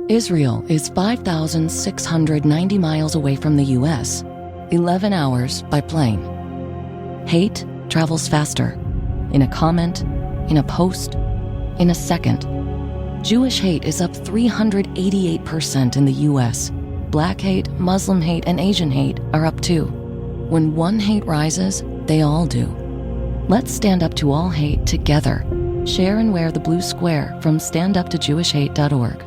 Israel is 5,690 miles away from the US, 11 hours by plane. Hate travels faster. In a comment, in a post, in a second. Jewish hate is up 388% in the US. Black hate, Muslim hate, and Asian hate are up too. When one hate rises, they all do. Let's stand up to all hate together. Share and wear the blue square from standuptojewishhate.org.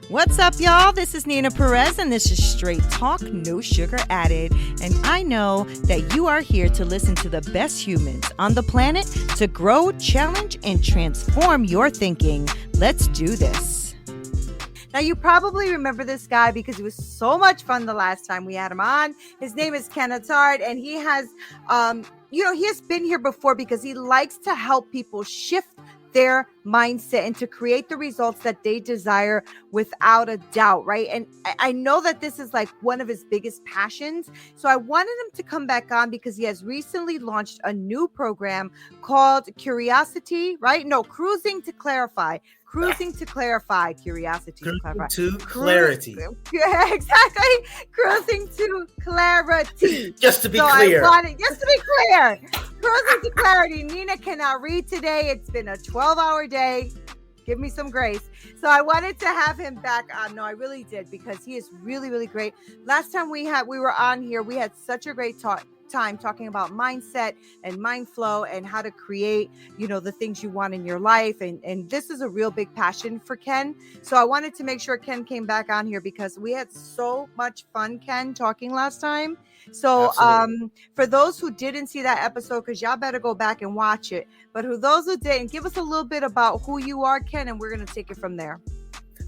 What's up, y'all? This is Neena Perez, and this is Straight Talk, No Sugar Added. And I know that you are here to listen to the best humans on the planet to grow, challenge, and transform your thinking. Let's do this. Now, you probably remember this guy because it was so much fun the last time we had him on. His name is Ken Attard, and he has, he has been here before because he likes to help people shift their mindset and to create the results that they desire without a doubt, right? And I know that this is like one of his biggest passions. So I wanted him to come back on because he has recently launched a new program called Curiosity, right? No, Cruising to Clarify. Cruising to Clarify, Curiosity to Clarify. To Clarity. Yeah, exactly. Cruising to Clarity. Just to be clear. Just to be clear. Cruising to Clarity. Neena cannot read today. It's been a 12-hour day. Give me some grace. So I wanted to have him back on. No, I really did, because he is really, really great. Last time we were on here, we had such a great time talking about mindset and mind flow and how to create, the things you want in your life. And this is a real big passion for Ken. So I wanted to make sure Ken came back on here because we had so much fun, Ken, talking last time. So for those who didn't see that episode, because y'all better go back and watch it. But for those who didn't, give us a little bit about who you are, Ken, and we're going to take it from there.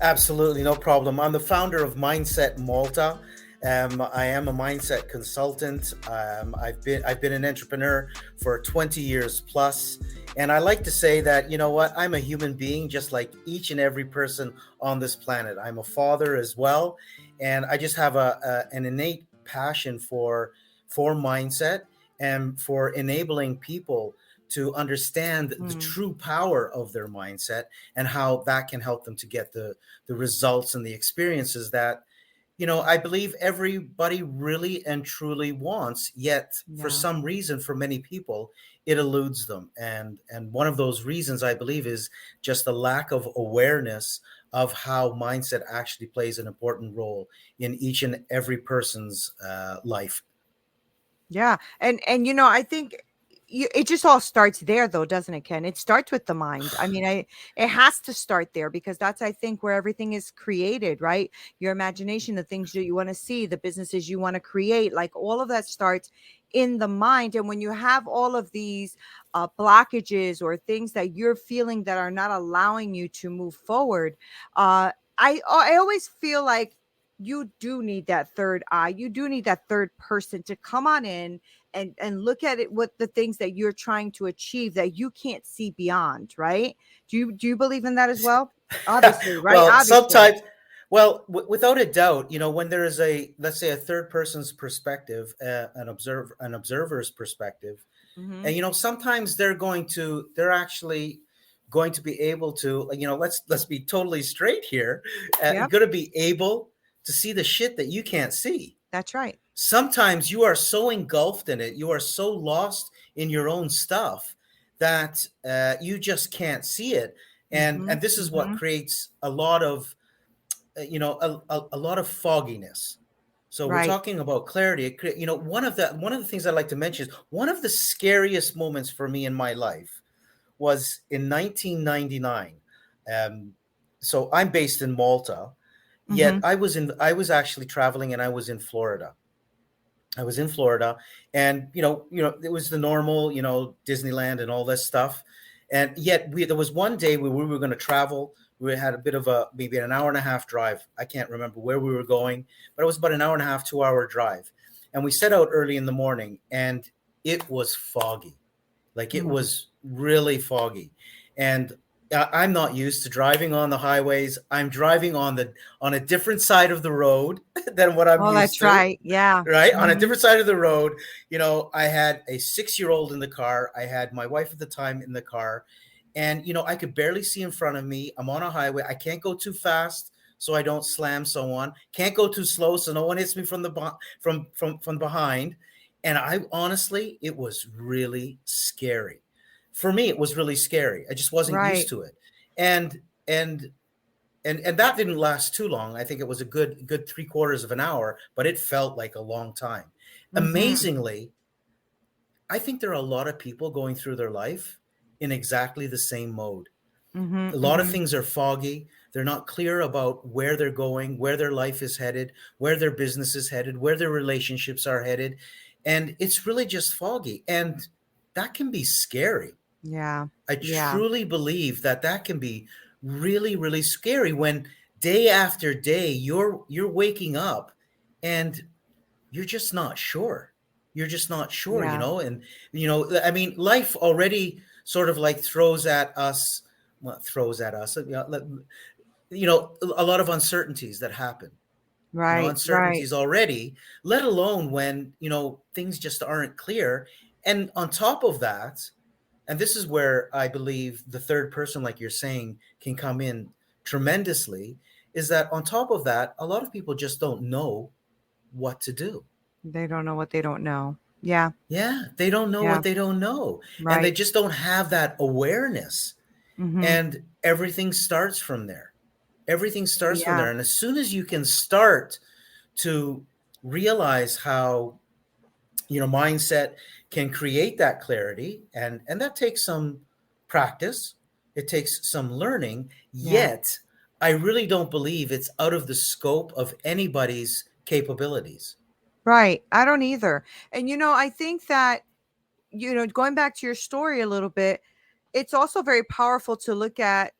Absolutely, no problem. I'm the founder of Mindset Malta. I am a mindset consultant. I've been an entrepreneur for 20 years plus. And I like to say that, I'm a human being just like each and every person on this planet. I'm a father as well. And I just have an innate passion for mindset and for enabling people to understand the true power of their mindset and how that can help them to get the results and the experiences that I believe everybody really and truly wants, yet for some reason, for many people, it eludes them. And one of those reasons, I believe, is just the lack of awareness of how mindset actually plays an important role in each and every person's life. Yeah. And I think it just all starts there, though, doesn't it, Ken? It starts with the mind. I mean, it has to start there because that's, I think, where everything is created, right? Your imagination, the things that you want to see, the businesses you want to create, like all of that starts in the mind. And when you have all of these blockages or things that you're feeling that are not allowing you to move forward, I always feel like you do need that third eye. You do need that third person to come on in and look at it, what the things that you're trying to achieve that you can't see beyond, right? Do you believe in that as well? Obviously, right? Well, Obviously. sometimes, without a doubt, when there is let's say a third person's perspective, an observer's perspective, and sometimes they're actually going to be able to, let's be totally straight here. You're going to be able to see the shit that you can't see. That's right. Sometimes you are so engulfed in it, you are so lost in your own stuff that you just can't see it, and this is what creates a lot of a lot of fogginess. So we're talking about clarity. One of the things I like to mention is one of the scariest moments for me in my life was in 1999. So I'm based in Malta, yet I was actually traveling, and I was in Florida. And it was the normal, Disneyland and all this stuff. And yet there was one day where we were going to travel. We had a bit of maybe an hour and a half drive. I can't remember where we were going, but it was about an hour and a half, 2-hour drive. And we set out early in the morning, and it was foggy. Like it was really foggy. And I'm not used to driving on the highways. I'm driving on a different side of the road than what I'm used to. Oh, that's right. Yeah. Right. On a different side of the road. I had a 6-year-old in the car. I had my wife at the time in the car. and I could barely see in front of me. I'm on a highway. I can't go too fast so I don't slam someone. Can't go too slow so no one hits me from the from behind. And I honestly, it was really scary. For me, it was really scary. I just wasn't used Right. to it. And and and that didn't last too long. I think it was a good 3/4 of an hour, but it felt like a long time. Mm-hmm. Amazingly, I think there are a lot of people going through their life in exactly the same mode. Mm-hmm. A lot of Mm-hmm. things are foggy. They're not clear about where they're going, where their life is headed, where their business is headed, where their relationships are headed. And it's really just foggy. And that can be scary. Yeah. I Yeah. truly believe that that can be really, really scary when day after day you're waking up and you're just not sure. You're just not sure, Yeah. and I mean, life already sort of like throws at us, well, throws at us, a lot of uncertainties that happen. Right. Right. Uncertainties already, let alone when things just aren't clear. And on top of that, and this is where I believe the third person, like you're saying, can come in tremendously, is that on top of that, a lot of people just don't know what to do. They don't know what they don't know. Yeah. Yeah, they don't know Yeah. what they don't know. And they Right. just don't have that awareness. Mm-hmm. And everything starts from there. Everything starts from Yeah. there. And as soon as you can start to realize how, mindset can create that clarity, and that takes some practice, it takes some learning, Yeah. yet I really don't believe it's out of the scope of anybody's capabilities. Right. I don't either. And I think that, going back to your story a little bit, it's also very powerful to look at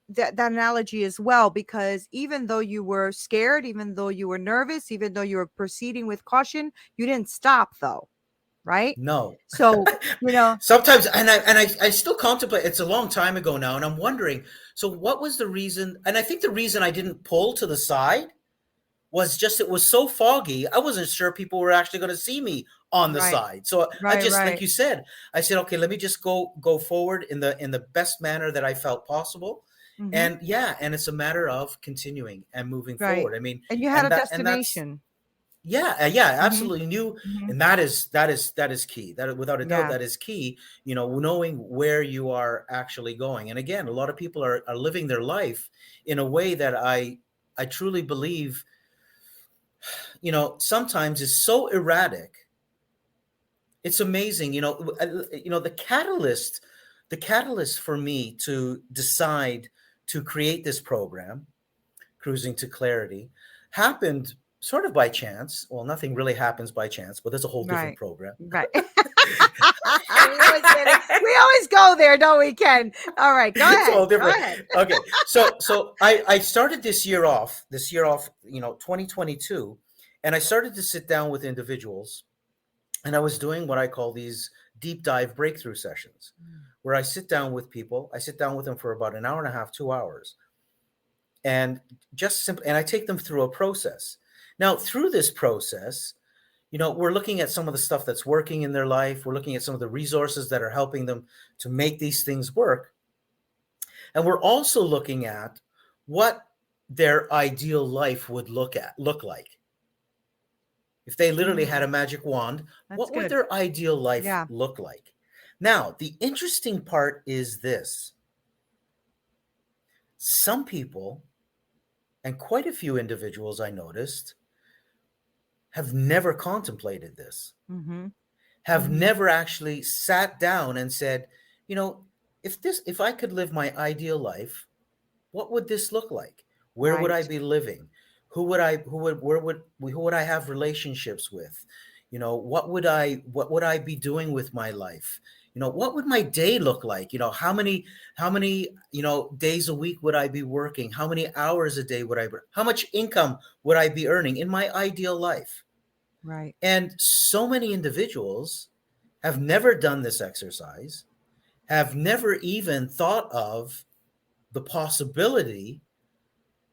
that analogy as well, because even though you were scared, even though you were nervous, even though you were proceeding with caution, you didn't stop though, right? No. So, Sometimes, and I still contemplate. It's a long time ago now, and I'm wondering. So, what was the reason? And I think the reason I didn't pull to the side was just it was so foggy. I wasn't sure people were actually going to see me on the right, side. So I right, just, like right. you said, I said, okay, let me just go forward in the best manner that I felt possible. Mm-hmm. And yeah, and it's a matter of continuing and moving Right. forward. I mean, And you had a and that's destination. yeah, yeah, Mm-hmm. absolutely new, Mm-hmm. and that is key. That without a doubt, Yeah. that is key. Knowing where you are actually going. And again, a lot of people are living their life in a way that I truly believe, sometimes is so erratic. It's amazing. The catalyst for me to decide to create this program, Cruising to Clarity, happened sort of by chance. Well, nothing really happens by chance, but there's a whole different Right. program. Right. We always go there, don't we, Ken? All right, go It's ahead. all Go different. ahead. Okay, so I started this year off, 2022, and I started to sit down with individuals, and I was doing what I call these deep dive breakthrough sessions, where I sit down with people. I sit down with them for about an hour and a half, 2 hours, and just simply, and I take them through a process. Now, through this process, we're looking at some of the stuff that's working in their life. We're looking at some of the resources that are helping them to make these things work. And we're also looking at what their ideal life would look like. If they literally had Mm, a magic wand, that's what would good. their ideal life Yeah. look like? Now, the interesting part is this. Some people, and quite a few individuals I noticed, have never contemplated this, Mm-hmm. have Mm-hmm. never actually sat down and said, you know, if I could live my ideal life, what would this look like? Where would Right. I be living? Who would I have relationships with? What would I be doing with my life? What would my day look like? How many days a week would I be working? How many hours a day would I work? How much income would I be earning in my ideal life? Right. And so many individuals have never done this exercise, have never even thought of the possibility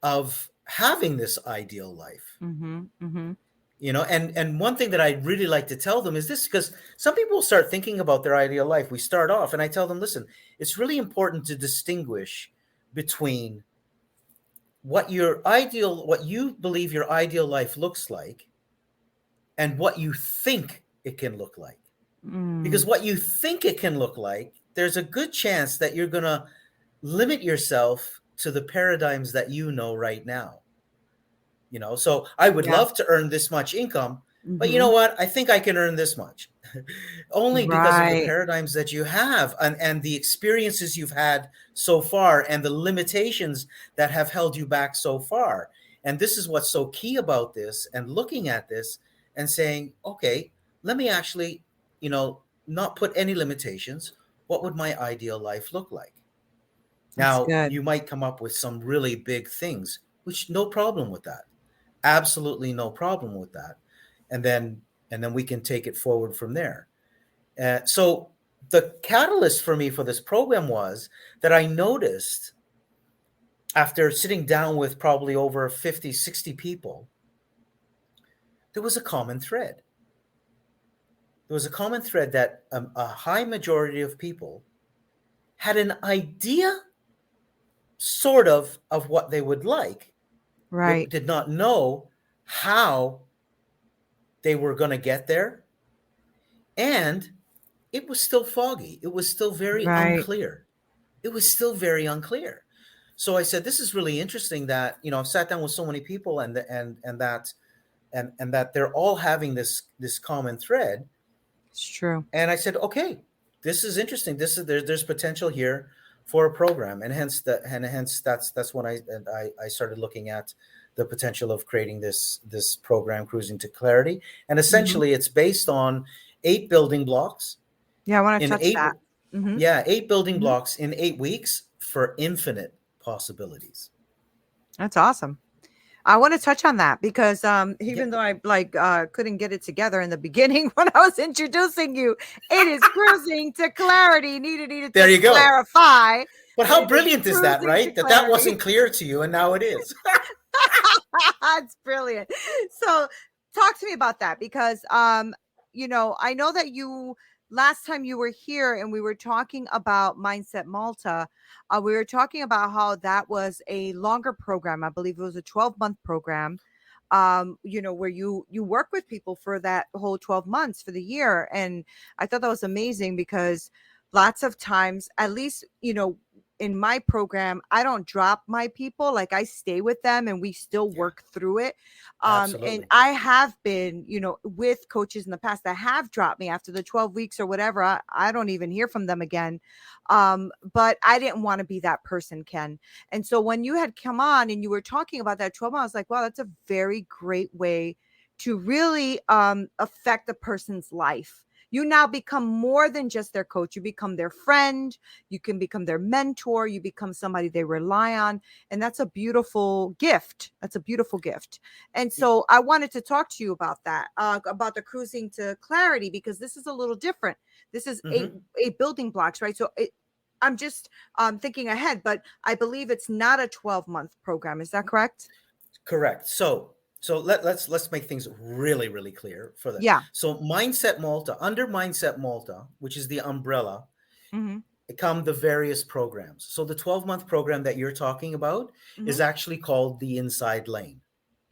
of having this ideal life. Mm-hmm. Mm-hmm. And one thing that I really like to tell them is this, because some people start thinking about their ideal life. We start off and I tell them, listen, it's really important to distinguish between what you believe your ideal life looks like and what you think it can look like. Because Mm, what you think it can look like, there's a good chance that you're going to limit yourself to the paradigms that you know right now. So I would yeah. love to earn this much income, but you know Hmm. what, I think I can earn this much. Only because of the Right. paradigms that you have, and the experiences you've had so far, and the limitations that have held you back so far. And this is what's so key about this, and looking at this and saying, okay, let me actually, not put any limitations. What would my ideal life look like? That's Now good. you might come up with some really big things, which, no problem with that, absolutely no problem with that. And then we can take it forward from there. So the catalyst for me for this program was that I noticed, after sitting down with probably over 50, 60 people, there was a common thread. There was a common thread that a high majority of people had an idea, sort of what they would like, but Right. did not know how they were going to get there. And it was still foggy. It was still very Right. unclear. It was still very unclear. So I said, this is really interesting that, I've sat down with so many people, and that they're all having this common thread. It's true. And I said, okay, this is interesting. There's potential here for a program, and hence that's when I started looking at the potential of creating this program, Cruising to Clarity. And Hmm. essentially, it's based on 8 building blocks Yeah, I want to in touch eight that. Hmm. yeah, 8 building Hmm. blocks in 8 weeks for infinite possibilities. That's awesome. I want to touch on that because Yeah, even though I couldn't get it together in the beginning when I was introducing you, it is cruising to clarity. Needed there to you go. clarify But that how it is brilliant is that, cruising to right? That clarity. wasn't clear to you, and now it is. It's brilliant. So talk to me about that because I know that you last time you were here and we were talking about Mindset Malta, we were talking about how that was a longer program. I believe it was a 12-month program. Where you work with people for that whole 12 months for the year. And I thought that was amazing because lots of times, at least, in my program, I don't drop my people. Like I stay with them and we still Yeah, work through it. And absolutely. I have been, with coaches in the past that have dropped me after the 12 weeks or whatever. I don't even hear from them again. But I didn't want to be that person, Ken. And so when you had come on and you were talking about that trauma, I was like, wow, that's a very great way to really affect a person's life. You now become more than just their coach. You become their friend. You can become their mentor. You become somebody they rely on. And that's a beautiful gift. That's a beautiful gift. And so I wanted to talk to you about that, about the cruising to clarity, because this is a little different. This is eight, Hmm. eight building blocks, right? So I'm just thinking ahead, but I believe it's not a 12-month program. Is that correct? Correct. So let's make things really, really clear for that. Yeah. So Mindset Malta, under Mindset Malta, which is the umbrella, Hmm. come the various programs. So the 12-month program that you're talking about is Hmm. actually called the Inside Lane.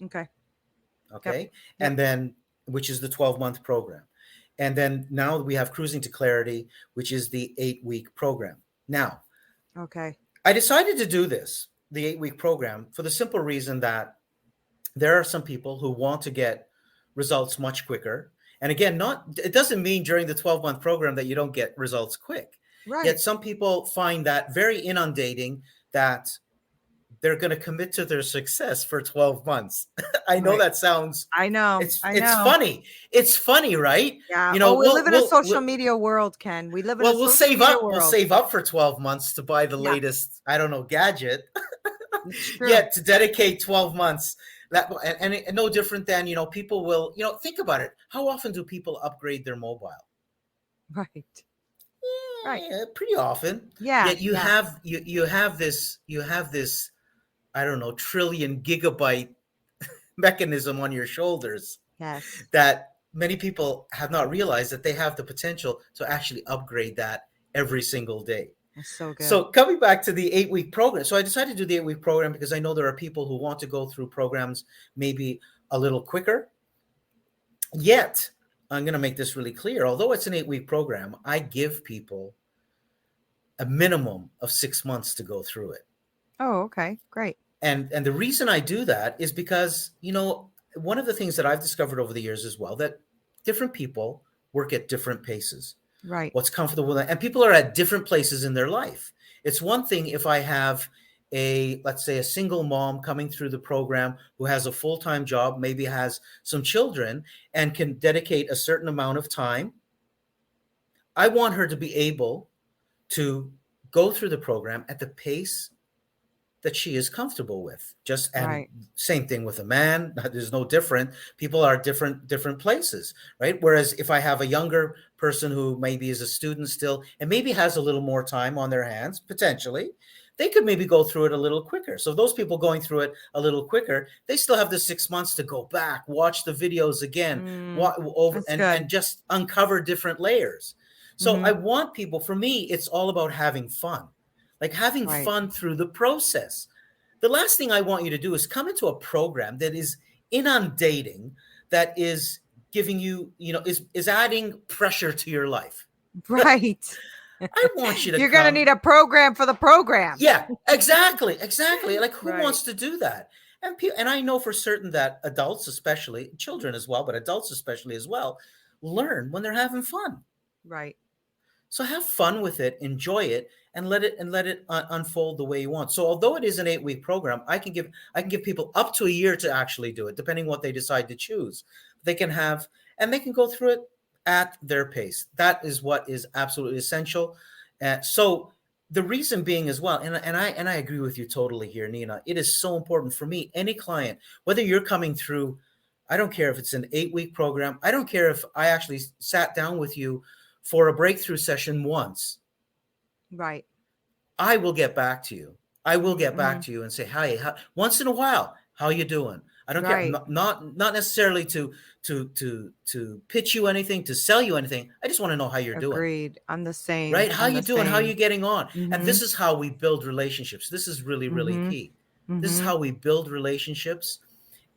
Okay. Yep. Okay. Yep. And then, which is the 12-month program. And then now we have Cruising to Clarity, which is the 8-week program. Now, Okay. I decided to do this, the 8-week program, for the simple reason that there are some people who want to get results much quicker. And again, not it doesn't mean during the 12-month program that you don't get results quick. Right. Yet some people find that very inundating, that they're going to commit to their success for 12 months. I know Right. that sounds I know. it's I it's know. funny. It's funny, right? Yeah. You know, Oh, we live we'll in a we'll, social we'll media world, Ken. We live in a well, we'll social save media up. We'll world. save up for 12 months to buy the Yeah, latest, I don't know, gadget. it's true. Yet to dedicate 12 months, that and no different than, people will, think about it. How often do people upgrade their mobile? Right. Right. Yeah, pretty often. Yeah. Yet you Yeah. have you have this I don't know, trillion gigabyte mechanism on your shoulders. Yes. that many people have not realized that they have the potential to actually upgrade that every single day. That's so good. So coming back to the 8-week program. So I decided to do the 8-week program because I know there are people who want to go through programs maybe a little quicker. Yet, I'm going to make this really clear. Although it's an 8-week program, I give people a minimum of 6 months to go through it. Oh, okay. Great. And the reason I do that is because, one of the things that I've discovered over the years as well, that different people work at different paces. Right. What's comfortable with that. And people are at different places in their life. It's one thing if I have let's say a single mom coming through the program who has a full-time job, maybe has some children and can dedicate a certain amount of time. I want her to be able to go through the program at the pace that she is comfortable with. And Right. same thing with a man. There's no different. People are different places, right? Whereas if I have a younger person who maybe is a student still and maybe has a little more time on their hands, potentially, they could maybe go through it a little quicker. So those people going through it a little quicker, they still have the 6 months to go back, watch the videos again, over That's and good. just uncover different layers. So Mm-hmm. I want people, for me, it's all about having fun. Like having Right. fun through the process. The last thing I want you to do is come into a program that is inundating, that is giving you, is adding pressure to your life. Right. I want you to You're going to come. need a program for the program. Yeah, exactly. Like who Right. wants to do that? And I know for certain that adults, especially children as well, but adults especially as well, learn when they're having fun. Right. So have fun with it, enjoy it, and let it unfold the way you want. So although it is an 8-week program, I can give people up to a year to actually do it, depending what they decide to choose. They can have and they can go through it at their pace. That is what is absolutely essential. So the reason being as well, and I agree with you totally here, Neena. It is so important for me. Any client, whether you're coming through, I don't care if it's an 8-week program. I don't care if I actually sat down with you for a breakthrough session once. Right. I will get back to you. I will get Mm-hmm. back to you and say, "Hi, once in a while, how you doing?" I don't care. Right. Not necessarily to pitch you anything, to sell you anything. I just want to know how you're doing. Agreed. I'm the same. Right? How I'm you the doing? How you same. getting on? And Mm-hmm. this is how we build relationships. This is really, really Mm-hmm. key. This is Mm-hmm. how we build relationships.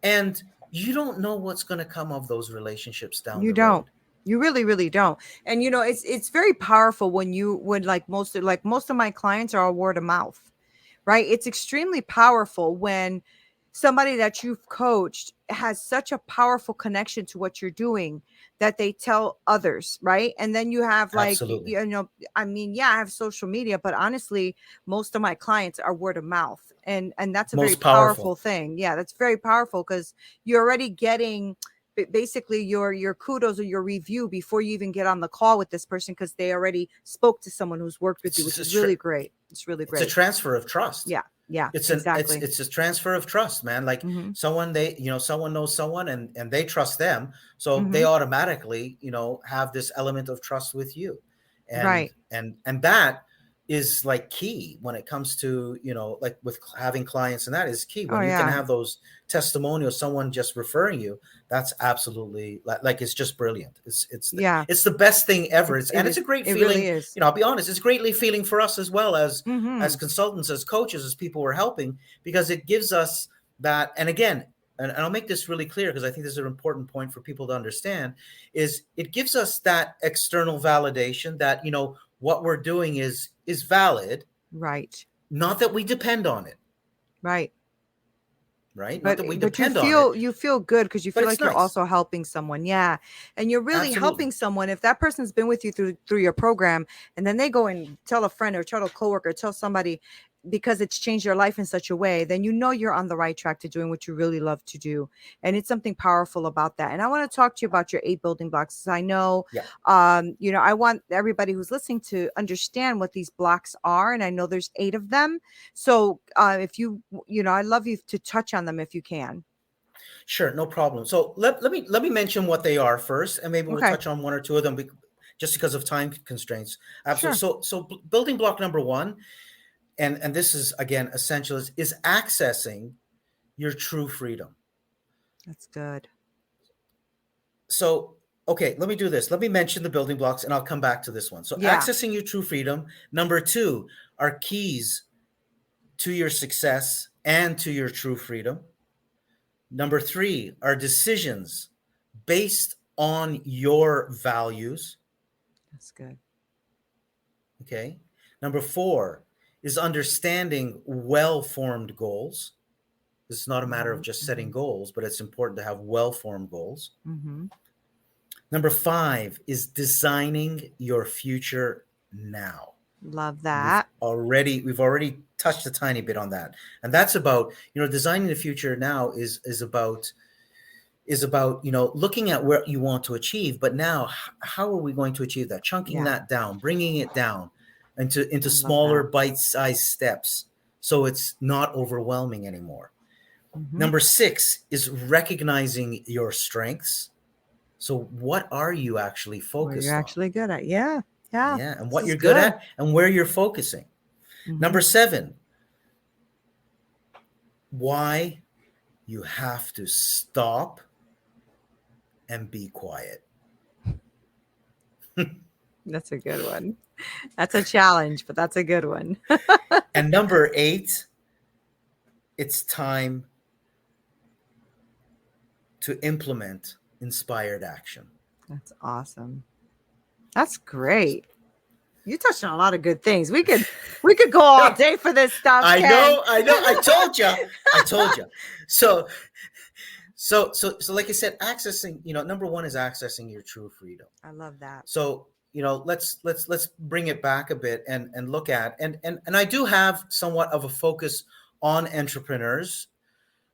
And you don't know what's going to come of those relationships down You the don't. road. You really, really don't. And it's very powerful when you would like most of my clients are word of mouth, right? It's extremely powerful when somebody that you've coached has such a powerful connection to what you're doing that they tell others, right? And then you have like, Absolutely. I mean, yeah, I have social media, but honestly, most of my clients are word of mouth. And that's a very Most powerful powerful. thing. Yeah, that's very powerful because you're already getting basically your kudos or your review before you even get on the call with this person because they already spoke to someone who's worked with you, It's which is just really great. It's really it's a great. transfer of trust. Yeah. Yeah. It's an it's Exactly. it's a transfer of trust, man. Like Mm-hmm. someone knows someone and they trust them, so Mm-hmm. they automatically have this element of trust with you. and Right. and that is like key when it comes to like with having clients, and that is key Oh when you can yeah. have those testimonials, someone just referring you. That's absolutely like it's just brilliant. Yeah. It's the best thing ever. It's it It's a is. great It really feeling. is. I'll be honest, it's greatly feeling for us as well as Mm-hmm. consultants, as coaches, as people we're helping, because it gives us that. And again, and I'll make this really clear because I think this is an important point for people to understand, is it gives us that external validation that what we're doing is valid, Right. not that we depend on it, Right. right? Not But that we but you depend on it, feel good because you but feel it's like you're nice. also helping someone. Yeah. And you're really Absolutely. helping someone if that person's been with you through your program and then they go and tell a friend or tell a coworker, tell somebody because it's changed their life in such a way, then you're on the right track to doing what you really love to do. And it's something powerful about that. And I want to talk to you about your 8 building blocks. I know Yeah. I want everybody who's listening to understand what these blocks are. And I know there's 8 of them. So if I'd love you to touch on them if you can. Sure, no problem. So let me mention what they are first, and maybe we'll Okay, touch on one or two of them, just because of time constraints. Absolutely. sure. So building block number one, and this is again essential, is accessing your true freedom. That's good. So, okay, let me do this. Let me mention the building blocks and I'll come back to this one. So, Yeah. accessing your true freedom. Number 2 are keys to your success and to your true freedom. Number 3 are decisions based on your values. That's good. Okay. Number 4 is understanding well-formed goals. It's not a matter of just setting goals, but it's important to have well-formed goals. Mm-hmm. Number 5 is designing your future now. Love that. We've already touched a tiny bit on that. And that's about, designing the future now is about, looking at where you want to achieve, but now how are we going to achieve that? Chunking that down, bringing it down into smaller bite-sized steps so it's not overwhelming anymore. Mm-hmm. Number 6 is recognizing your strengths. So what are you actually focused on? You're actually good at. Yeah. And what you're good at and where you're focusing. Mm-hmm. Number 7, why you have to stop and be quiet. That's a good one. That's a challenge, but that's a good one. And number 8, it's time to implement inspired action. That's awesome. That's great. You touched on a lot of good things. We could go all day for this stuff. I Ken. know. I told you. So like I said, accessing, number 1 is accessing your true freedom. I love that. So, let's bring it back a bit and look at, and I do have somewhat of a focus on entrepreneurs.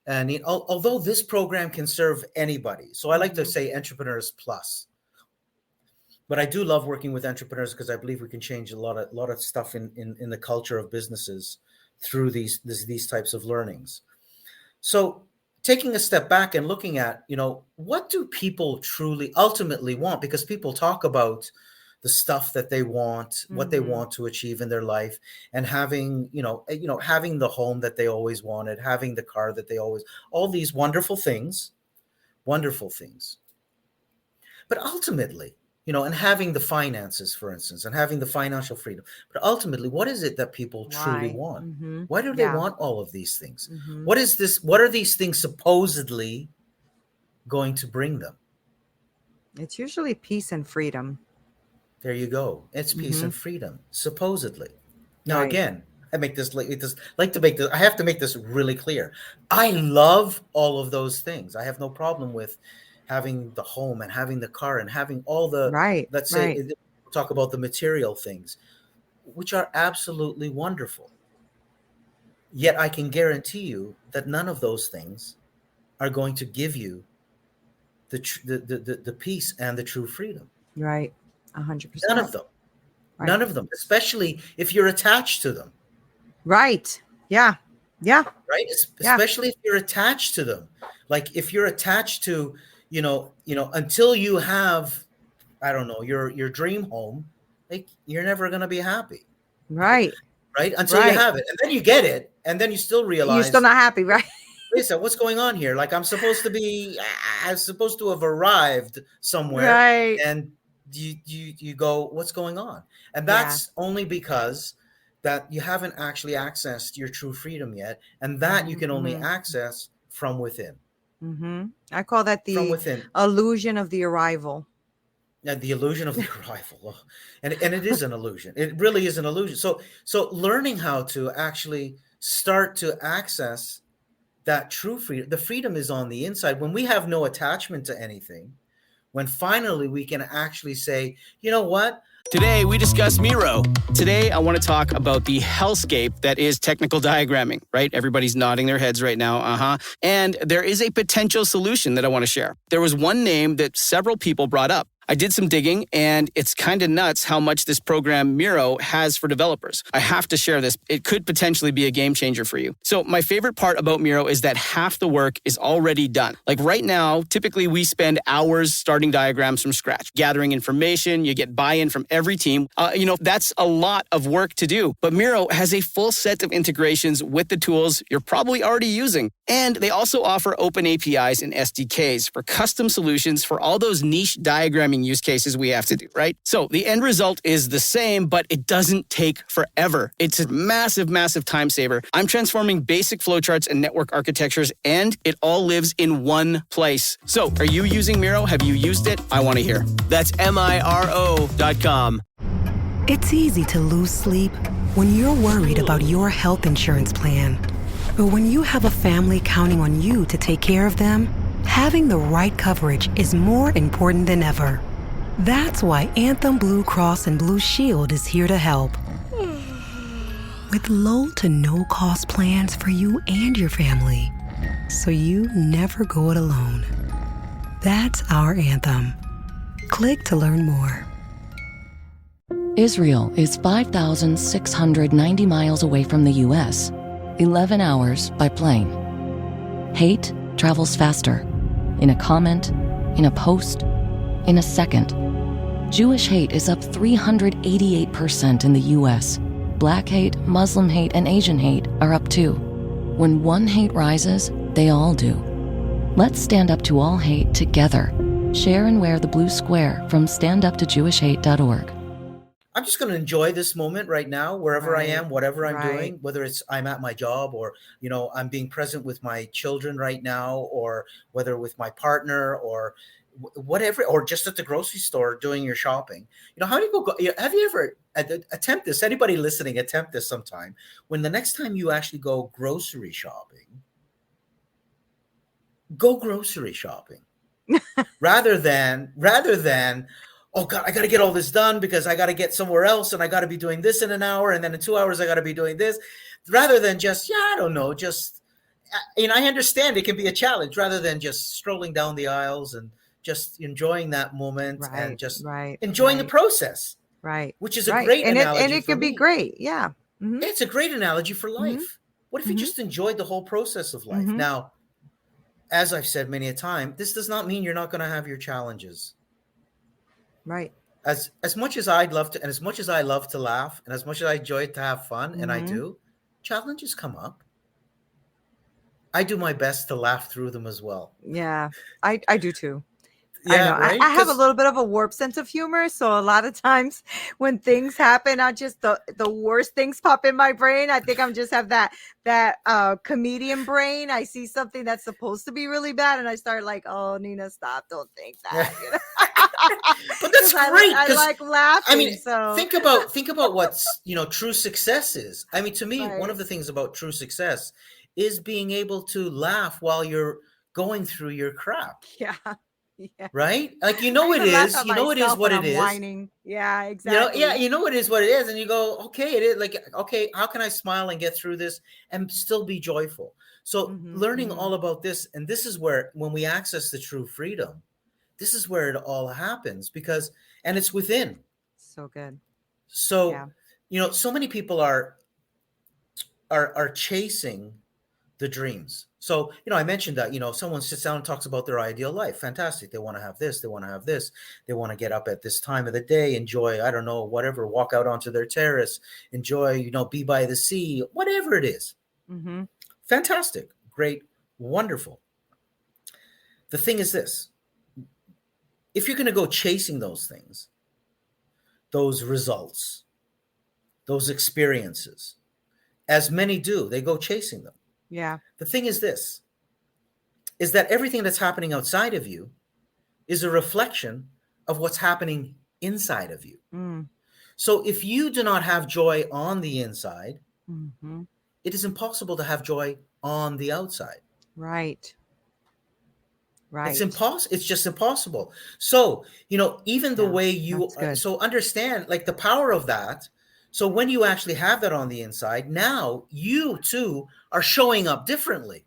And although this program can serve anybody, so I like to say entrepreneurs plus. But I do love working with entrepreneurs because I believe we can change a lot of stuff in the culture of businesses through these types of learnings. So taking a step back and looking at, what do people truly ultimately want? Because people talk about the stuff that they want, what they want to achieve in their life, and having, having the home that they always wanted, having the car that they all these wonderful things. But ultimately, and having the finances, for instance, and having the financial freedom. But ultimately, what is it that people truly want? Mm-hmm. Why do they want all of these things? Mm-hmm. What is this? What are these things supposedly going to bring them? It's usually peace and freedom. There you go. It's peace and freedom, supposedly. Now, again, I have to make this really clear. I love all of those things. I have no problem with having the home and having the car and having all the, let's say, talk about the material things, which are absolutely wonderful. Yet I can guarantee you that none of those things are going to give you the peace and the true freedom. Right. 100%. None of them. Right. None of them, especially if you're attached to them. Right. Yeah. Yeah. Right. Especially if you're attached to them. Like if you're attached to, until you have, I don't know, your dream home, like you're never going to be happy. Right. Right. Until you have it. And then you get it. And then you still realize. You're still not happy. Right. Lisa, what's going on here? Like I'm supposed to have arrived somewhere. Right. And you go, what's going on? And that's only because that you haven't actually accessed your true freedom yet. And that you can only access from within. Mm-hmm. I call that the illusion of the arrival. Yeah, the illusion of the arrival. And it is an illusion. It really is an illusion. So learning how to actually start to access that true freedom, the freedom is on the inside. When we have no attachment to anything, when finally we can actually say, you know what? Today, we discuss Miro. Today, I want to talk about the hellscape that is technical diagramming, right? Everybody's nodding their heads right now. And there is a potential solution that I want to share. There was one name that several people brought up. I did some digging, and it's kind of nuts how much this program Miro has for developers. I have to share this. It could potentially be a game changer for you. So my favorite part about Miro is that half the work is already done. Like right now, typically we spend hours starting diagrams from scratch, gathering information. You get buy-in from every team. That's a lot of work to do. But Miro has a full set of integrations with the tools you're probably already using. And they also offer open APIs and SDKs for custom solutions for all those niche diagramming use cases we have to do, right? So the end result is the same, but it doesn't take forever. It's a massive, massive time saver. I'm transforming basic flowcharts and network architectures, and it all lives in one place. So are you using Miro? Have you used it? I want to hear. That's MIRO.com. It's easy to lose sleep when you're worried about your health insurance plan. But when you have a family counting on you to take care of them, having the right coverage is more important than ever. That's why Anthem Blue Cross and Blue Shield is here to help. With low to no cost plans for you and your family, so you never go it alone. That's our Anthem. Click to learn more. Israel is 5,690 miles away from the U.S., 11 hours by plane. Hate travels faster. In a comment, in a post, in a second. Jewish hate is up 388% in the U.S. Black hate, Muslim hate, and Asian hate are up too. When one hate rises, they all do. Let's stand up to all hate together. Share and wear the blue square from standuptojewishhate.org. I'm just going to enjoy this moment right now, wherever I am, whatever I'm doing, whether it's I'm at my job or, I'm being present with my children right now, or whether with my partner or whatever, or just at the grocery store doing your shopping. How do you go? Have you ever attempt this? Anybody listening, attempt this sometime. When the next time you actually go grocery shopping, go grocery shopping rather than, oh God, I got to get all this done because I got to get somewhere else and I got to be doing this in an hour. And then in 2 hours, I got to be doing this, rather than just, I understand it can be a challenge, rather than just strolling down the aisles and just enjoying that moment and just enjoying the process. Right. Which is a great analogy. And it could be great. Yeah. Mm-hmm. It's a great analogy for life. Mm-hmm. What if you just enjoyed the whole process of life? Mm-hmm. Now, as I've said many a time, this does not mean you're not going to have your challenges. Right. As much as I'd love to, and as much as I love to laugh, and as much as I enjoy to have fun, and I do, challenges come up. I do my best to laugh through them as well. Yeah, I do too. Yeah, I know. right? I have a little bit of a warped sense of humor, so a lot of times when things happen, I just the worst things pop in my brain. I think I'm just have that comedian brain. I see something that's supposed to be really bad, and I start like, "Oh, Neena, stop! Don't think that." But that's great. I like laughing. I mean, so think about what's true success is. I mean, to me, one of the things about true success is being able to laugh while you're going through your crap. Yeah. Yeah. Right? Like, it is, it is what it is. Whining. Yeah, exactly. It is what it is. And you go, okay, it is like, okay, how can I smile and get through this and still be joyful? So learning all about this, and this is where, when we access the true freedom, this is where it all happens, and it's within. So good. So, so many people are chasing the dreams. So, I mentioned that, someone sits down and talks about their ideal life. Fantastic. They want to have this. They want to have this. They want to get up at this time of the day, enjoy, I don't know, whatever, walk out onto their terrace, enjoy, be by the sea, whatever it is. Mm-hmm. Fantastic. Great. Wonderful. The thing is this. If you're going to go chasing those things, those results, those experiences, as many do, they go chasing them. Yeah. The thing is this, is that everything that's happening outside of you is a reflection of what's happening inside of you. Mm. So if you do not have joy on the inside, it is impossible to have joy on the outside. Right. Right. It's impossible. It's just impossible. So, even the way you, so understand like the power of that. So when you actually have that on the inside, now you too are showing up differently,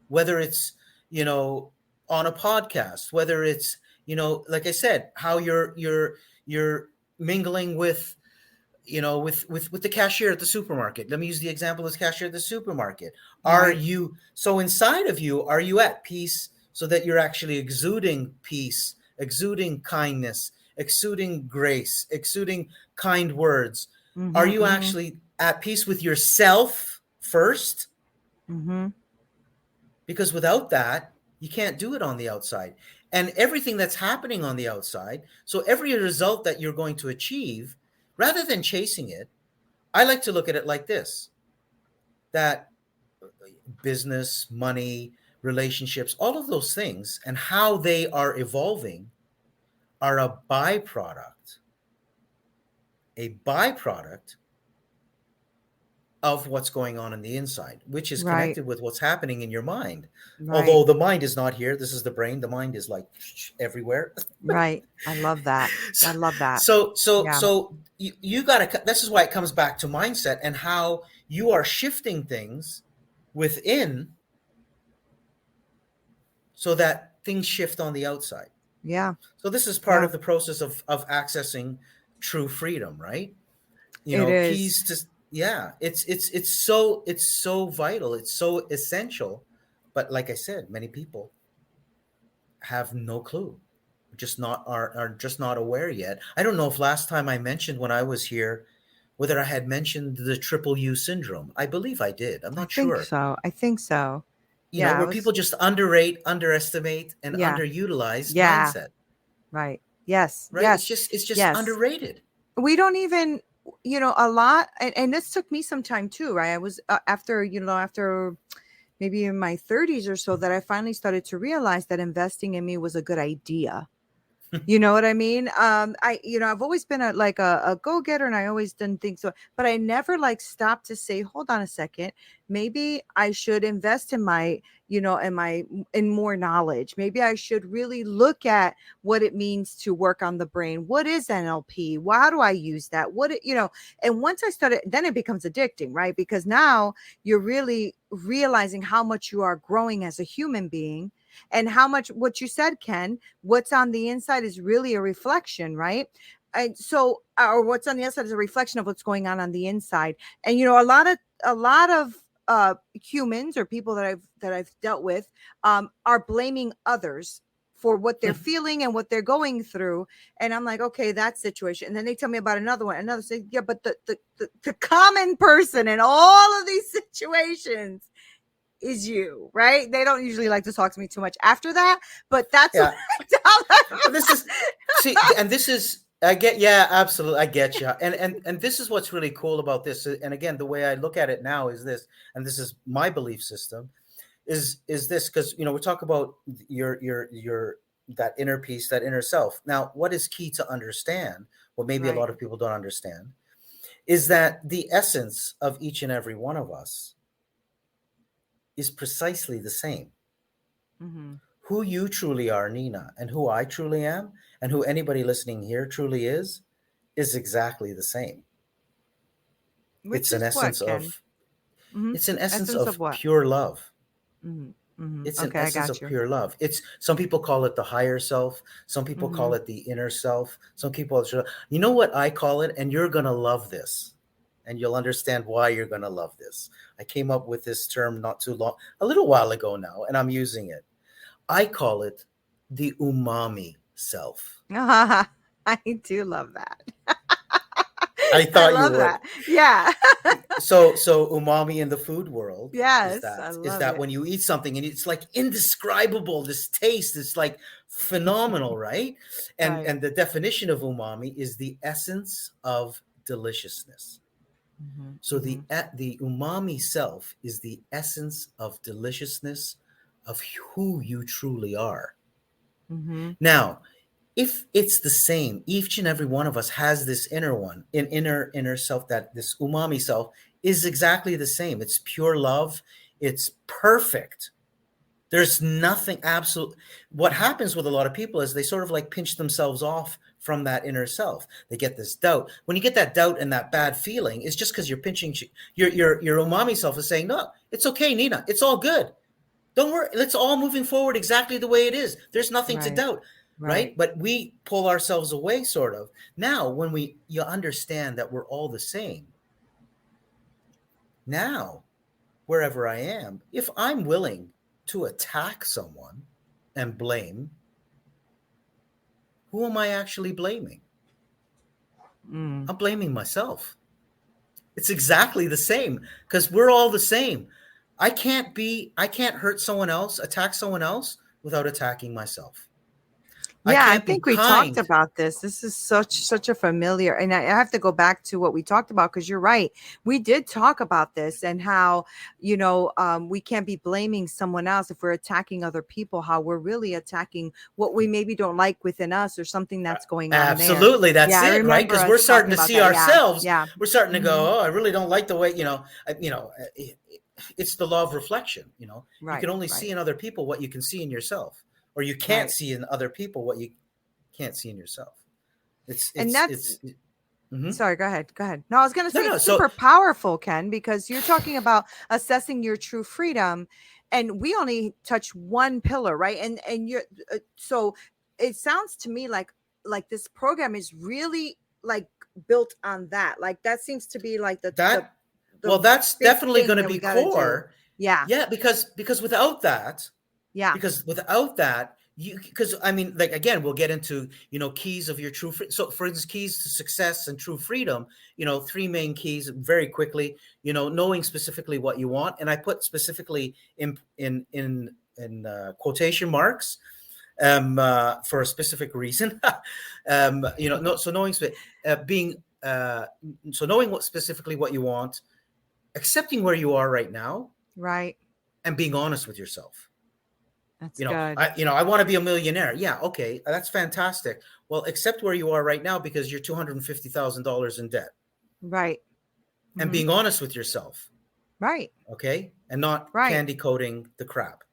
whether it's, on a podcast, whether it's Like I said, how you're mingling with, with the cashier at the supermarket. Let me use the example as cashier at the supermarket. Are Right. you, so inside of you, are you at peace so that you're actually exuding peace, exuding kindness, exuding grace, exuding kind words? Are Mm-hmm. you Mm-hmm. actually at peace with yourself first? Mm-hmm. Because without that, you can't do it on the outside. And everything that's happening on the outside, so every result that you're going to achieve, rather than chasing it, I like to look at it like this: that business, money, relationships, all of those things and how they are evolving are a byproduct of what's going on in the inside, which is Right. connected with what's happening in your mind. Right. Although the mind is not here, this is the brain. The mind is like everywhere. Right. I love that. I love that. Yeah. So you got to. This is why it comes back to mindset and how you are shifting things within, so that things shift on the outside. Yeah. So this is part Yeah. of the process of accessing true freedom, right? It is. Keys to, yeah, it's so vital, it's so essential. But like I said, many people have no clue, just not are just not aware yet. I don't know if last time I mentioned when I was here whether I had mentioned the triple U syndrome. I believe I did. I'm I not think sure. so. I think so. Yeah. I Where was. people just underrate, underestimate, and Yeah. underutilize Yeah. mindset, Right. Yes. right? It's Yes. just it's just Yes. underrated. We don't even, a lot. And this took me some time too, right? I was after maybe in my 30s or so that I finally started to realize that investing in me was a good idea. You know what I mean? I've always been a go-getter, and I always done things so, but I never like stopped to say, hold on a second, maybe I should invest in my, in more knowledge. Maybe I should really look at what it means to work on the brain. What is NLP? How do I use that? And once I started, then it becomes addicting, right? Because now you're really realizing how much you are growing as a human being, and how much what you said, Ken, what's on the inside is really a reflection, right? And so, or what's on the outside is a reflection of what's going on the inside. And a lot of humans or people that I've dealt with are blaming others for what they're feeling and what they're going through. And I'm like, okay, that situation. And then they tell me about another one, another say, yeah, but the common person in all of these situations is you, right? They don't usually like to talk to me too much after that, but that's Yeah. what I tell them. This is, see, and this is, I get, yeah, absolutely, I get you. And this is what's really cool about this. And again, the way I look at it now is this, and this is my belief system, is this, because we talk about your that inner peace, that inner self. Now, what is key to understand, what maybe a Right. lot of people don't understand, is that the essence of each and every one of us is precisely the same. Mm-hmm. Who you truly are, Neena, and who I truly am, and who anybody listening here truly is exactly the same. Which It's an is what, essence Ken? of Mm-hmm. it's an essence Essence of of what? pure love. Mm-hmm. Mm-hmm. It's an Okay, I essence got of you. pure love. It's, some people call it the higher self, some people Mm-hmm. call it the inner self, some people, you know what I call it, and you're gonna love this, and you'll understand why you're gonna love this. I came up with this term not too long, a little while ago now, and I'm using it. I call it the umami self. I do love that. I I thought you love would. that. Yeah. So umami in the food world is Yes, I that love it. when you eat something and it's like indescribable, this taste is like phenomenal, right? And Right. and the definition of umami is the essence of deliciousness. Mm-hmm. So Mm-hmm. the umami self is the essence of deliciousness of who you truly are. Mm-hmm. Now, if it's the same, each and every one of us has this inner self, that this umami self is exactly the same. It's pure love. It's perfect. There's nothing absolute. What happens with a lot of people is they sort of like pinch themselves off from that inner self. They get this doubt. When you get that doubt and that bad feeling, it's just because you're pinching your umami self is saying, no, it's okay, Neena. It's all good. Don't worry. Let's all moving forward exactly the way it is. There's nothing to Right. doubt. right? But we pull ourselves away, sort of. Now, when you understand that we're all the same, now, wherever I am, if I'm willing to attack someone and blame, who am I actually blaming? I'm blaming myself. It's exactly the same because we're all the same. I can't hurt someone else, attack someone else without attacking myself. I Yeah, I can't be think we talked kind. about this. This is such a familiar, and I have to go back to what we talked about because you're right. We did talk about this and how we can't be blaming someone else if we're attacking other people. How we're really attacking what we maybe don't like within us or something that's going on there. Absolutely, that's Yeah, I it, right? remember Because we're us talking starting to about see that. Yeah, ourselves. yeah. We're starting to Mhm. go, oh, I really don't like the way, it's the law of reflection. You Right, can only right, see in other people what you can see in yourself, or you can't right. see in other people what you can't see in yourself. It's And it's that's it's mhm. Sorry, go ahead. Go ahead. No, I was going to No, say no. it's So super powerful, Ken, because you're talking about assessing your true freedom, and we only touch one pillar, right? And you're so it sounds to me like this program is really like built on that. Like that seems to be like the that well, the that's big definitely going thing to that be we got to do. core. Yeah, Yeah, because without that, yeah, you because I mean, like, again, we'll get into keys of your true so, for instance, keys to success and true freedom. Three main keys very quickly. Knowing specifically what you want, and I put specifically in quotation marks for a specific reason. No, so being so knowing what specifically what you want, accepting where you are right now, right. and being honest with yourself. That's good. I want to be a millionaire. Yeah, okay, that's fantastic. Well, accept where you are right now because you're $250,000 in debt, Right. and Hmm. being honest with yourself, Right. okay, and not Right. candy coating the crap.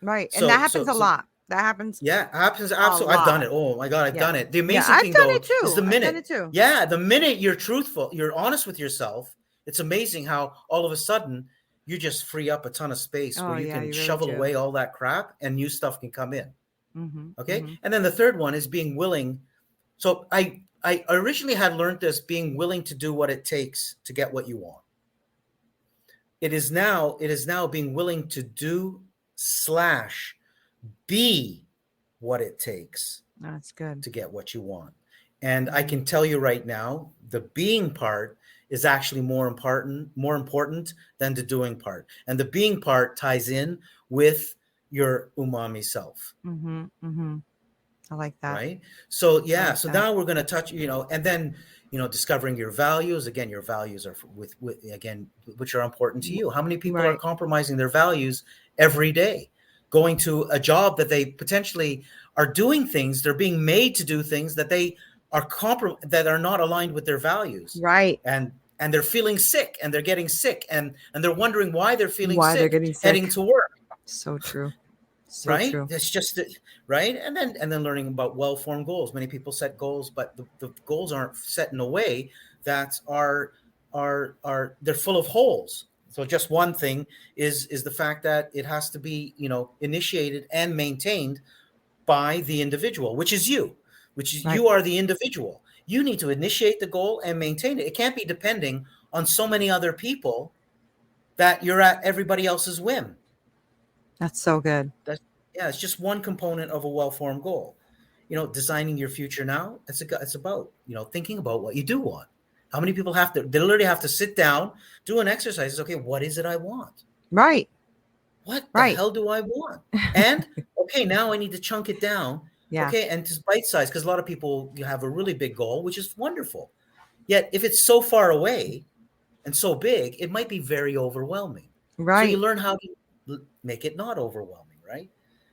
Right. And that So, happens so, a so, lot. That happens yeah, happens. a Absolutely, I've done lot. it. Oh my God, I've Yeah. done it. The Yeah. amazing I've thing, done it though, is too. the I've done it minute. too. Yeah, the minute you're truthful, you're honest with yourself. It's amazing how all of a sudden you just free up a ton of space Oh where you yeah, can you really shovel do. away all that crap and new stuff can come in. Mm-hmm. Okay. Mm-hmm. And then the third one is being willing. So I originally had learned this, being willing to do what it takes to get what you want. It is now being willing to do / be what it takes That's good. to get what you want. And I Mm-hmm. can tell you right now, the being part is actually more important than the doing part. And the being part ties in with your umami self. Mm-hmm. Mm-hmm. I like that. Right. So I yeah, like so that. now we're going to touch, and then discovering your values. Again, your values are with again, which are important to you. How many people are Right. compromising their values every day, going to a job that they potentially are doing things, they're being made to do things that they that are not aligned with their values, Right. and they're feeling sick, and they're getting sick, and they're wondering why they're feeling Why they're sick getting heading sick. to work. So true. So Right, true. it's just right. And then learning about well-formed goals. Many people set goals, but the goals aren't set in a way that are they're full of holes. So just one thing is the fact that it has to be initiated and maintained by the individual, which is you, Right. you are the individual. You need to initiate the goal and maintain it. It can't be depending on so many other people that you're at everybody else's whim. That's so good. That's Yeah, it's just one component of a well-formed goal. Designing your future now. It's about thinking about what you do want. How many people they literally have to sit down, do an exercise. It's okay. What is it I want? Right. What the Right. hell do I want? And okay, now I need to chunk it down. Yeah. Okay, and just bite size, because a lot of people you have a really big goal, which is wonderful. Yet if it's so far away and so big, it might be very overwhelming. So you Right. learn how to make it not overwhelming, right?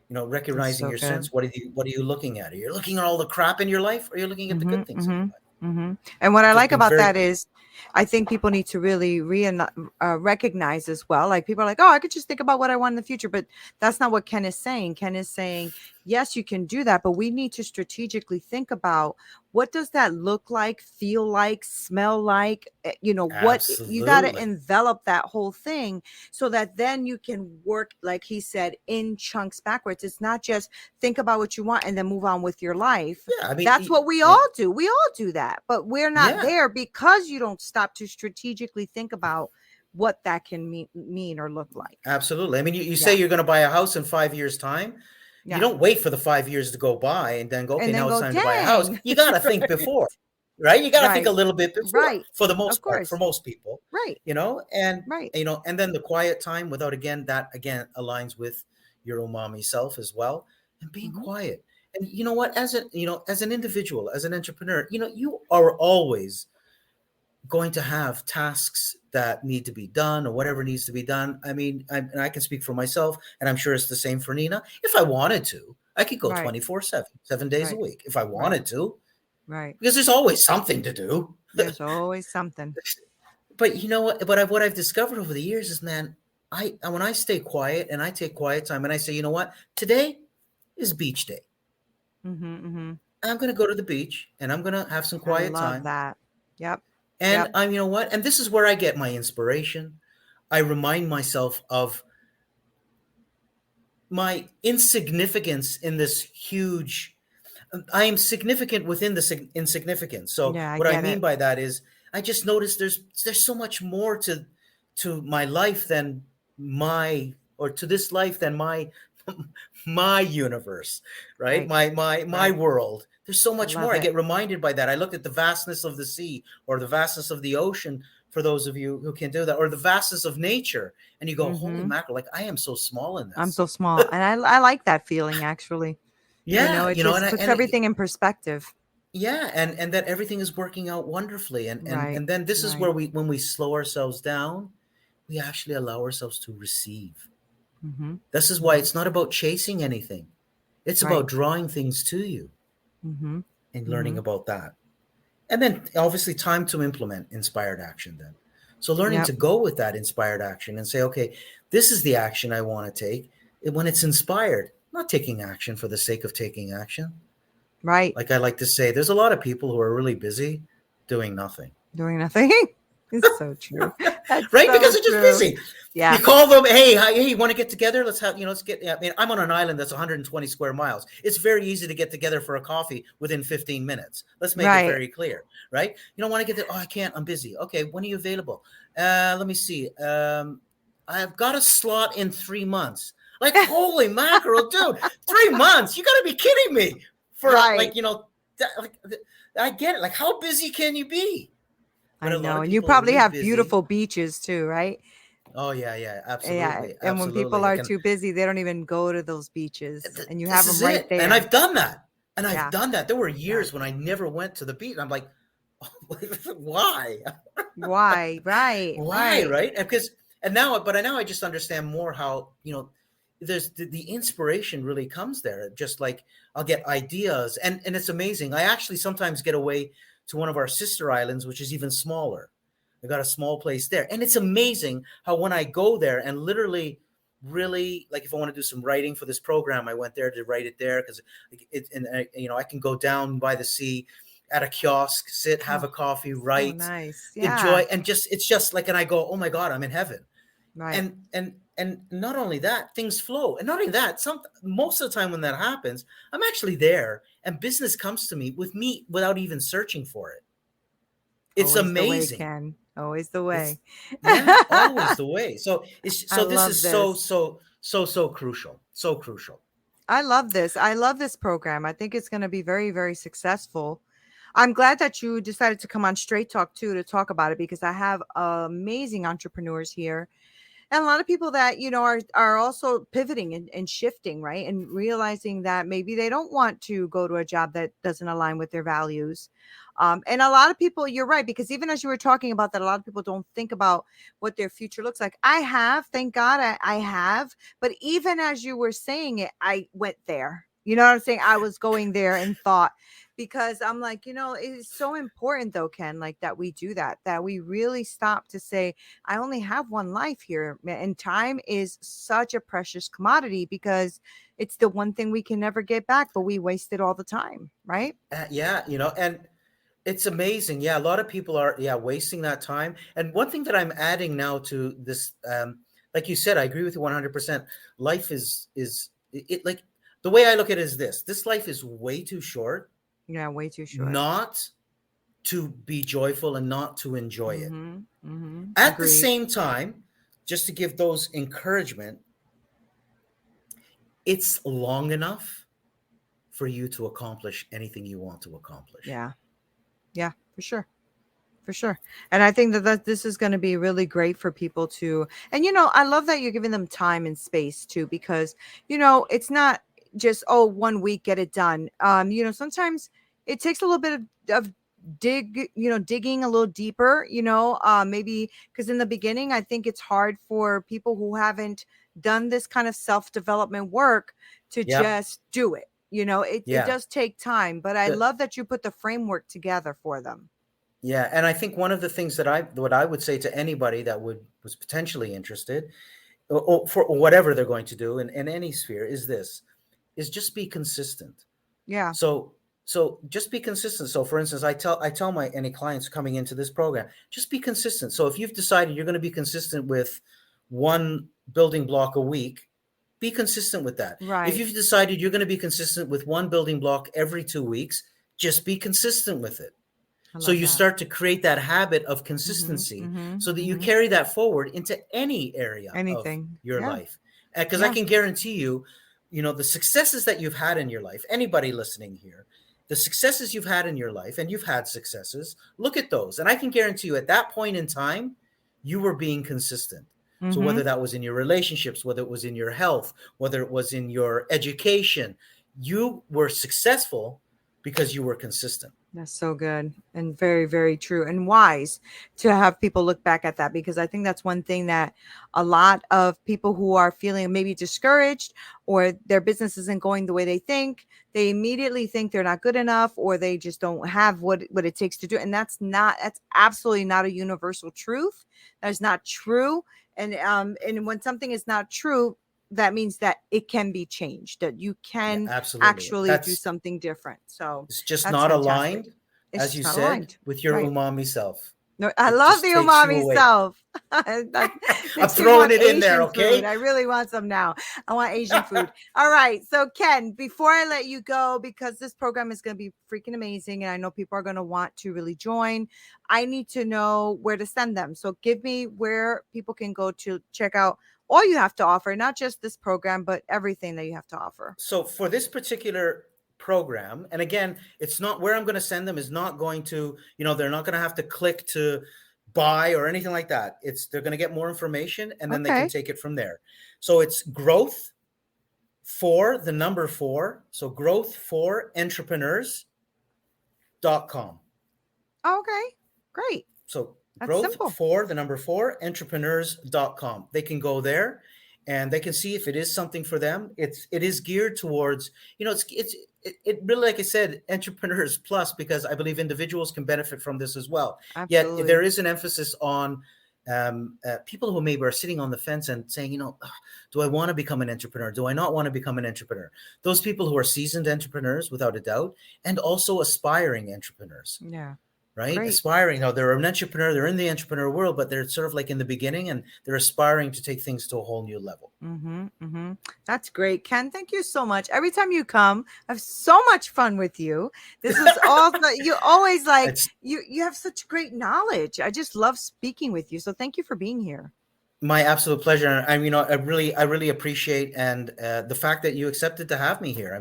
That's Recognizing so your good. sense. What are you looking at? Are you looking at all the crap in your life, or are you looking at the Mm-hmm. good things in your life? Mm-hmm. Mm-hmm. And what I Just like being about very that is I think people need to really recognize as well. Like people are like, oh, I could just think about what I want in the future. But that's not what Ken is saying. Ken is saying, yes, you can do that, but we need to strategically think about what does that look like, feel like, smell like? What you got to Absolutely. envelop that whole thing so that then you can work, like he said, in chunks backwards. It's not just think about what you want and then move on with your life. Yeah, I mean, That's what we yeah, all do. We all do that, but we're not yeah, there because you don't stop to strategically think about what that can mean or look like. absolutely. I mean, you say Yeah. you're going to buy a house in 5 years' time. You Yeah. don't wait for the 5 years to go by and then go, okay, And then now it's go, time to buy a house. dang. You got to think Right. before, right? You got to think a Right. little bit before, Right. for the Of most part, for course. most people, Right. and Right. and then the quiet time without, again, that again aligns with your umami self as well, and being Hmm. quiet. And you know what, as an individual, as an entrepreneur, you are always going to have tasks that need to be done or whatever needs to be done. I mean, and I can speak for myself, and I'm sure it's the same for Neena. If I wanted to, I could go Right. 24/7, 7 days a Right. week if I Right. wanted to, Right. because there's always something to do. There's always something. But you know what? But what I've discovered over the years is, man, when I stay quiet and I take quiet time and I say, you know what, today is beach day. Mm-hmm, mm-hmm. I'm going to go to the beach and I'm going to have some I quiet love time. that. Yep. And Yep. I'm, you know what? And this is where I get my inspiration. I remind myself of my insignificance in this huge. I am significant within the insignificance. So Yeah, I what I get mean it. by that is, I just noticed there's so much more to my life than my or to this life than my my universe, right? Right. My Right. world. There's so I much more. love I it. get reminded by that. I looked at the vastness of the sea or the vastness of the ocean, for those of you who can do that, or the vastness of nature, and you go, holy Mm-hmm. mackerel, like I am so small in I'm this. so small. And I like that feeling actually. Yeah, It just puts everything in perspective. yeah, and that everything is working out wonderfully, Right. and then this is where Right. when we slow ourselves down, we actually allow ourselves to receive. Mm-hmm. This is why Mm-hmm. it's not about chasing anything. It's Right. about drawing things to you Mm-hmm. and Mm-hmm. learning about that. And then obviously time to implement inspired action then. So learning Yep. to go with that inspired action and say, okay, this is the action I want to take. When it's inspired, not taking action for the sake of taking action. Right. Like I like to say, there's a lot of people who are really busy doing nothing. Doing nothing. It's so true. That's Right? Because so they're just true. busy. You Yeah. call them, hey, hey, you want to get together? Let's have, let's get. I mean, I'm on an island that's 120 square miles. It's very easy to get together for a coffee within 15 minutes. Let's make it Right. very clear, right? You don't want to get there. Oh, I can't. I'm busy. Okay, when are you available? Let me see. I've got a slot in 3 months. Like, holy mackerel, dude! 3 months? You got to be kidding me! For Right. like, I get it. Like, how busy can you be? But I a lot know. of And you people probably live have busy. beautiful beaches too, right? Oh yeah, Yeah. absolutely, And when people absolutely. It are can. too busy, they don't even go to those beaches and you have This them is right it, and there. I've done that, and I've Yeah. done that. There were years when I Exactly. never went to the beach. I'm like, why, Why? Right. why, Right. right? And because and now, but now I just understand more how there's the inspiration really comes there. Just like I'll get ideas, and it's amazing. I actually sometimes get away to one of our sister islands, which is even smaller. I got a small place there, and it's amazing how when I go there and literally, really, like if I want to do some writing for this program, I went there to write it there because I can go down by the sea at a kiosk, sit, have Oh, a coffee, so write, nice. enjoy, Yeah. and it's just like, and I go, oh my god, I'm in heaven. Right. And not only that, things flow, and not only that, most of the time when that happens, I'm actually there, and business comes to me without even searching for it. It's Always the way, amazing. Ken. Always the It's way. yeah, always the way. So I this love is so this. so so so crucial. So crucial. I love this. I love this program. I think it's going to be very, very successful. I'm glad that you decided to come on Straight Talk too to talk about it because I have amazing entrepreneurs here and a lot of people that are also pivoting and shifting, right, and realizing that maybe they don't want to go to a job that doesn't align with their values. And a lot of people, you're right, because even as you were talking about that, a lot of people don't think about what their future looks like. Thank God I have, but even as you were saying it, I went there. You know what I'm saying? I was going there in thought because I'm like, it's so important though, Ken, like that we do that we really stop to say, I only have one life here. And time is such a precious commodity because it's the one thing we can never get back, but we waste it all the time, right? Yeah, and it's amazing. Yeah, a lot of people are wasting that time. And one thing that I'm adding now to this, like you said, I agree with you 100%. Life is like the way I look at it is this: this life is way too short, Yeah, way too short. not to be joyful and not to enjoy it. At the Agreed. same time, just to give those encouragement, it's long enough for you to accomplish anything you want to accomplish. Yeah. Yeah, for sure. For sure. And I think that this is going to be really great for people to, and I love that you're giving them time and space too, because, it's not just, oh, 1 week, get it done. Sometimes it takes a little bit of digging a little deeper, maybe because in the beginning, I think it's hard for people who haven't done this kind of self-development work to Yeah. just do it. It Yeah. does take time, but I The- love that you put the framework together for them. Yeah, and I think one of the things that I would say to anybody that was potentially interested, or for whatever they're going to do in any sphere, is just be consistent. Yeah. So just be consistent. So for instance, I tell my any clients coming into this program, just be consistent. So if you've decided you're going to be consistent with one building block a week, be consistent with that. Right. If you've decided you're going to be consistent with one building block every 2 weeks, just be consistent with it. So you start to create that habit of consistency so that you carry that forward into any area of your life. Because I can guarantee you, the successes that you've had in your life, anybody listening here, the successes you've had in your life, and you've had successes, look at those. And I can guarantee you at that point in time, you were being consistent. So whether that was in your relationships, whether it was in your health, whether it was in your education, you were successful because you were consistent. That's so good and very, very true and wise to have people look back at that, because I think that's one thing that a lot of people who are feeling maybe discouraged or their business isn't going the way they think, they immediately think they're not good enough or they just don't have what it takes to do. And that's absolutely not a universal truth. That's not true. And when something is not true, that means that it can be changed, that you can actually do something different. So it's just not aligned, as you said, with your umami self. No, I love the umami self. I'm throwing it in there, okay? Food. I really want some now. I want Asian food. All right. So, Ken, before I let you go, because this program is going to be freaking amazing, and I know people are going to want to really join, I need to know where to send them. So give me where people can go to check out all you have to offer, not just this program, but everything that you have to offer. So for this particular program, and again, it's not where I'm going to send them is not going to, they're not going to have to click to buy or anything like that. They're going to get more information and then they can take it from there. So it's growth for the number 4. So growth for entrepreneurs.com. Okay, great. So growth for the number 4 entrepreneurs.com. They can go there and they can see if it is something for them. It is geared towards, it really, like I said, entrepreneurs plus, because I believe individuals can benefit from this as well. Absolutely. Yet there is an emphasis on people who maybe are sitting on the fence and saying, do I want to become an entrepreneur? Do I not want to become an entrepreneur? Those people who are seasoned entrepreneurs, without a doubt, and also aspiring entrepreneurs. Yeah. Right? Great. Aspiring. They're an entrepreneur, they're in the entrepreneur world, but they're sort of like in the beginning and they're aspiring to take things to a whole new level. That's great. Ken, thank you so much. Every time you come, I have so much fun with you. This is all you always you have such great knowledge. I just love speaking with you. So thank you for being here. My absolute pleasure. I really appreciate the fact that you accepted to have me here.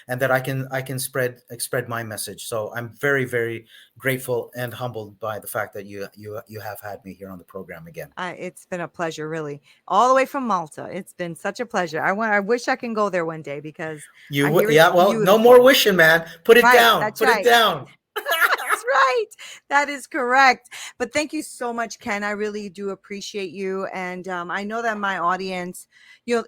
And that I can spread my message. So I'm very, very grateful and humbled by the fact that you have had me here on the program again. It's been a pleasure, really, all the way from Malta. It's been such a pleasure. I wish I can go there one day because no more wishing, man. Put it down. Put it down. right. That is correct. But thank you so much, Ken. I really do appreciate you. And I know that my audience,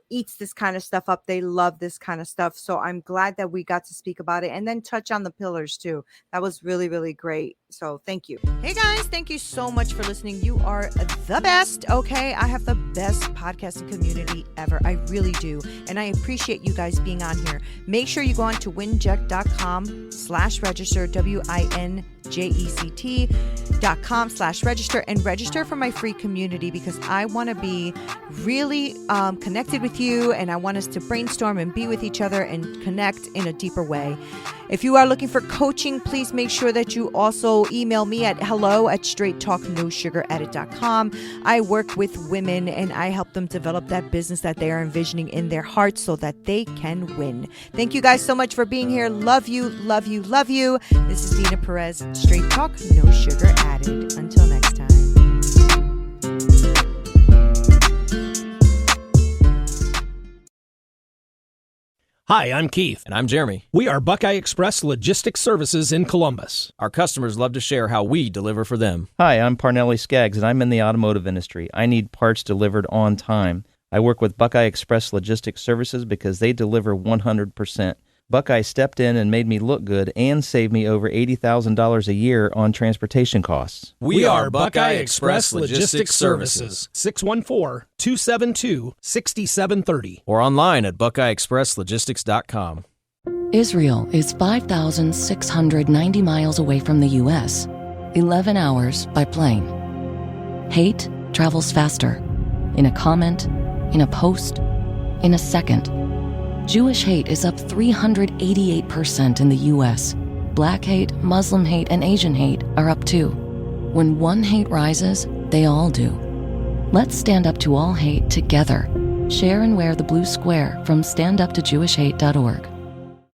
eats this kind of stuff up. They love this kind of stuff. So I'm glad that we got to speak about it and then touch on the pillars too. That was really, really great. So thank you. Hey guys, thank you so much for listening. You are the best. Okay. I have the best podcasting community ever. I really do. And I appreciate you guys being on here. Make sure you go on to winject.com/register, winject.com/register, and register for my free community, because I want to be really connected with you, and I want us to brainstorm and be with each other and connect in a deeper way. If you are looking for coaching, please make sure that you also email me at hello@straighttalknosugaradded.com. I work with women and I help them develop that business that they are envisioning in their hearts so that they can win. Thank you guys so much for being here. Love you, love you, love you. This is Neena Perez, Straight Talk, No Sugar Added. Until next time. Hi, I'm Keith. And I'm Jeremy. We are Buckeye Express Logistics Services in Columbus. Our customers love to share how we deliver for them. Hi, I'm Parnelli Skaggs, and I'm in the automotive industry. I need parts delivered on time. I work with Buckeye Express Logistics Services because they deliver 100%. Buckeye stepped in and made me look good and saved me over $80,000 a year on transportation costs. We are Buckeye Express Logistics Services. 614-272-6730. Or online at buckeyeexpresslogistics.com. Israel is 5,690 miles away from the U.S., 11 hours by plane. Hate travels faster. In a comment, in a post, in a second. Jewish hate is up 388% in the U.S. Black hate, Muslim hate, and Asian hate are up too. When one hate rises, they all do. Let's stand up to all hate together. Share and wear the blue square from standuptojewishhate.org.